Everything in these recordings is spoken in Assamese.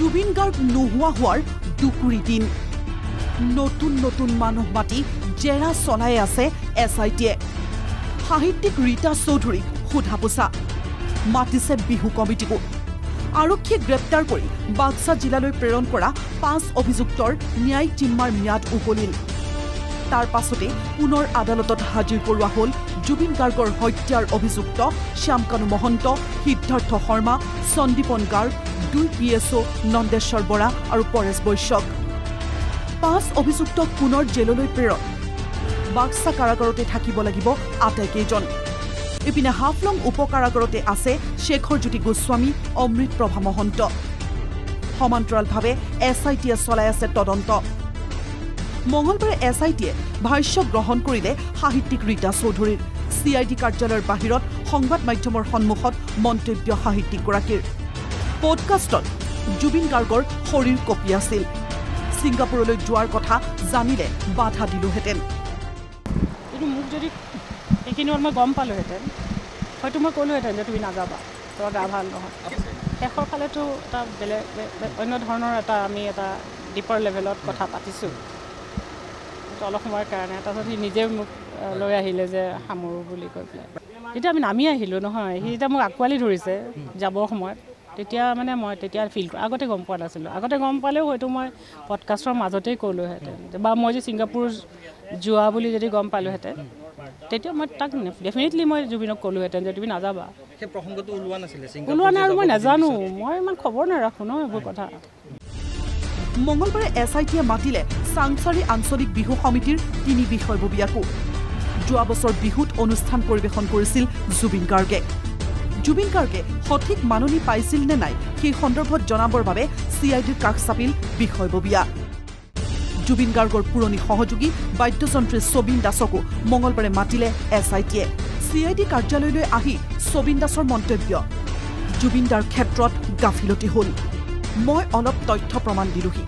জুবিন গাৰ্গ নোহোৱা হোৱাৰ দুকুৰি দিন নতুন নতুন মানুহ মাতি জেৰা চলাই আছে SITয়ে সাহিত্যিক ৰীতা চৌধুৰীক সোধা পোছা মাতিছে বিহু কমিটিকো আৰক্ষীয়ে গ্ৰেপ্তাৰ কৰি বাক্সা জিলালৈ প্ৰেৰণ কৰা 5 অভিযুক্তৰ ন্যায়িক জিম্মাৰ ম্যাদ উকলিল তাৰ পাছতে পুনৰ আদালতত হাজিৰ কৰোৱা হ'ল জুবিন গাৰ্গৰ হত্যাৰ অভিযুক্ত শ্যামকানু মহন্ত সিদ্ধাৰ্থ শৰ্মা সন্দীপন গাৰ্গ 2 PSO নন্দেশ্বৰ বৰা আৰু পৰেশ বৈশ্যক 5 অভিযুক্তক পুনৰ জেললৈ প্ৰেৰণ বাক্সা কাৰাগাৰতে থাকিব লাগিব আটাইকেইজন ইপিনে হাফলং উপকাৰাগাৰতে আছে শেখৰজ্যোতি গোস্বামী অমৃত প্ৰভা মহন্ত সমান্তৰালভাৱে SITয়ে চলাই আছে তদন্ত মঙলবাৰে SITয়ে ভাষ্য গ্ৰহণ কৰিলে সাহিত্যিক ৰীতা চৌধুৰীৰ CID কাৰ্যালয়ৰ বাহিৰত সংবাদ মাধ্যমৰ সন্মুখত মন্তব্য সাহিত্যিকগৰাকীৰ পডকাষ্টত জুবিন গাৰ্গৰ শৰীৰ কপি আছিল ছিংগাপুৰলৈ যোৱাৰ কথা জানিলে বাধা দিলোহেঁতেন কিন্তু মোক যদি এইখিনি মই গম পালোহেঁতেন হয়তো মই ক'লোহেঁতেন যে তুমি নাযাবা তোমাৰ গা ভাল নহয় শেষৰ ফালেতো এটা বেলেগ অন্য ধৰণৰ আমি এটা ডিপাৰ লেভেলত কথা পাতিছোঁ অলপ সময়ৰ কাৰণে তাৰপিছত সি নিজে মোক লৈ আহিলে যে সামৰোঁ বুলি কৈ পেলাই তেতিয়া আমি নামি আহিলোঁ নহয় সি যেতিয়া মোক আঁকোৱালি ধৰিছে যাবৰ সময়ত তেতিয়া মানে মই তেতিয়া ফিল আগতে গম পোৱা নাছিলোঁ আগতে গম পালেও হয়তো মই পডকাষ্টৰ মাজতেই ক'লোহেঁতেন বা মই যে ছিংগাপুৰ যোৱা বুলি যদি গম পালোহেঁতেন তেতিয়া মই তাক ডেফিনেটলি মই জুবিনক ক'লোহেঁতেন যে তুমি নাযাবা সেই প্ৰসংগটো ওলোৱা নাই আৰু মই নাজানো মই ইমান খবৰ নাৰাখোঁ ন এইবোৰ কথা মঙলবাৰে SITয়ে মাতিলে চাংচাৰী আঞ্চলিক বিহু সমিতিৰ 3 বিষয়ববীয়াকো যোৱা বছৰ বিহুত অনুষ্ঠান পৰিৱেশন কৰিছিল জুবিন গাৰ্গে জুবিন গাৰ্গে সঠিক মাননি পাইছিল নে নাই সেই সন্দৰ্ভত জনাবৰ বাবে CIDৰ কাষ চাপিল বিষয়ববীয়া জুবিন গাৰ্গৰ পুৰণি সহযোগী বাদ্যযন্ত্ৰী সবিন দাসকো মঙলবাৰে মাতিলে SITয়ে CID কাৰ্যালয়লৈ আহি সবিন দাসৰ মন্তব্য জুবিন দাৰ ক্ষেত্ৰত গাফিলতি হ'ল মই অলপ তথ্য প্ৰমাণ দিলোহি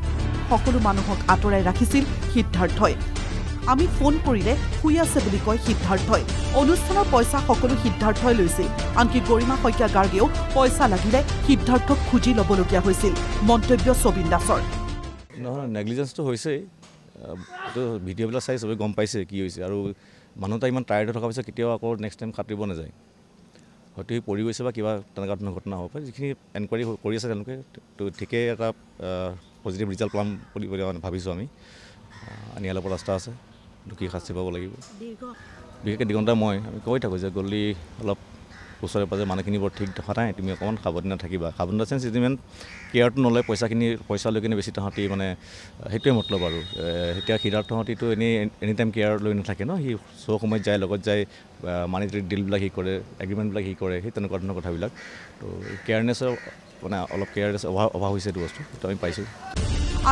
সকলো মানুহক আঁতৰাই ৰাখিছিল সিদ্ধাৰ্থই আমি ফোন কৰিলে শুই আছে বুলি কয় সিদ্ধাৰ্থই অনুষ্ঠানৰ পইচা সকলো সিদ্ধাৰ্থই লৈছিল আনকি গৰিমা শইকীয়া গাৰ্গেও পইচা লাগিলে সিদ্ধাৰ্থক খুজি ল'বলগীয়া হৈছিল মন্তব্য সবিন দাসৰ নহয় নেগলিজেন্সটো হৈছে তো ভিডিঅ'বিলাক চাই চবে গম পাইছে কি হৈছে আৰু মানুহ এটা ইমান টায়াৰ্ড হৈ থকা পিছত কেতিয়াও আকৌ নেক্সট টাইম খাটিব নাযায় হয়তো সি পৰি গৈছে বা কিবা তেনেকুৱা ধৰণৰ ঘটনা হ'ব পাৰে যিখিনি এনকুৱাৰী কৰি আছে তেওঁলোকে তো ঠিকেই এটা পজিটিভ ৰিজাল্ট পাম বুলি ভাবিছোঁ আমি ন্যায়ালয়ৰ ৰাস্তা আছে দুখী শাস্তি পাব লাগিব বিশেষকৈ দিগন্তা আমি কৈ থাকোঁ যে গলি অলপ ওচৰে পাজৰে মানুহখিনি বৰ ঠিক দেখা নাই তুমি অকণমান সাৱধানে থাকিবা সাৱধান চেঞ্চ ইমান কেয়াৰটো নলয় পইচা লৈ কিনে বেছি তাহাঁতি মানে সেইটোৱে মতলব আৰু এতিয়া সিদ্ধাৰ্থ তাহাঁতিটো এনি টাইম কেয়াৰ লৈ নাথাকে ন সি শ্ব' সময়ত যায় লগত যায় মানিটাৰী ডিলবিলাক সি কৰে এগ্ৰিমেণ্টবিলাক সি কৰে সেই তেনেকুৱা ধৰণৰ কথাবিলাক তো কেয়াৰনেছৰ মানে অলপ কেয়াৰনেছ অভাৱ হৈছে এইটো বস্তু সেইটো আমি পাইছোঁ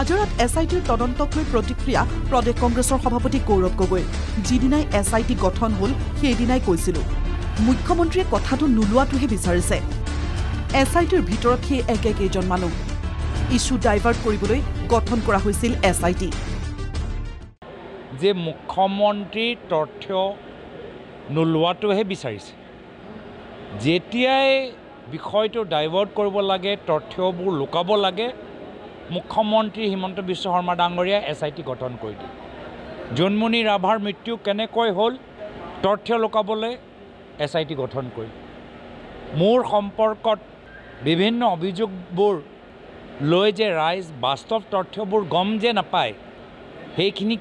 আজৰাত SITৰ তদন্তক লৈ প্ৰতিক্ৰিয়া প্ৰদেশ কংগ্ৰেছৰ সভাপতি গৌৰৱ গগৈ যিদিনাই SIT গঠন হ'ল সেইদিনাই কৈছিলোঁ মুখ্যমন্ত্ৰীয়ে কথাটো নোলোৱাটোহে বিচাৰিছে SITৰ ভিতৰত সেই একেকেইজন মানুহ ইছ্যু ডাইভাৰ্ট কৰিবলৈ গঠন কৰা হৈছিল SIT যে মুখ্যমন্ত্ৰীৰ তথ্য নোলোৱাটোহে বিচাৰিছে যেতিয়াই বিষয়টো ডাইভাৰ্ট কৰিব লাগে তথ্যবোৰ লুকাব লাগে মুখ্যমন্ত্ৰী হিমন্ত বিশ্ব শৰ্মা ডাঙৰীয়াই SIT গঠন কৰি দিয়ে জোনমণি ৰাভাৰ মৃত্যু কেনেকৈ হ'ল তথ্য লুকাবলৈ SIT গঠন কৰি মোৰ সম্পৰ্কত বিভিন্ন অভিযোগবোৰ লৈ যে ৰাইজ বাস্তৱ তথ্যবোৰ গম যে নাপায় সেইখিনি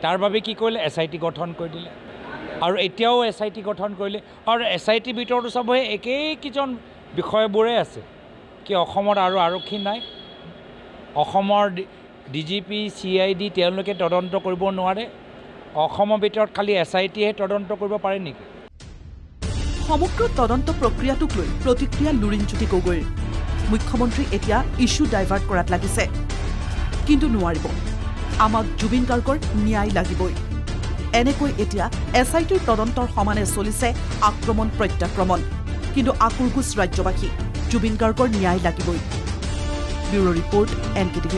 তাৰ বাবে কি কৰিলে SIT গঠন কৰি দিলে আৰু এতিয়াও SIT গঠন কৰিলে আৰু SIT ভিতৰতো চবহে একেইকেইজন বিষয়বোৰে আছে কি অসমত আৰু আৰক্ষী নাই অসমৰ DGP CID তেওঁলোকে তদন্ত কৰিব নোৱাৰে অসমৰ ভিতৰত খালি SITহে তদন্ত কৰিব পাৰে নেকি সমগ্ৰ তদন্ত প্ৰক্ৰিয়াটোক লৈ প্ৰতিক্ৰিয়া লুৰিণজ্যোতি গগৈৰ মুখ্যমন্ত্ৰী এতিয়া ইছ্যু ডাইভাৰ্ট কৰাত লাগিছে কিন্তু নোৱাৰিব আমাক জুবিন গাৰ্গৰ ন্যায় লাগিবই এনেকৈ এতিয়া SITৰ তদন্তৰ সমানে চলিছে আক্ৰমণ প্ৰত্যাক্ৰমণ কিন্তু আকুৰগুচ ৰাজ্যবাসী জুবিন গাৰ্গৰ ন্যায় লাগিবই ব্যুৰ ৰিপৰ্ট NKTV+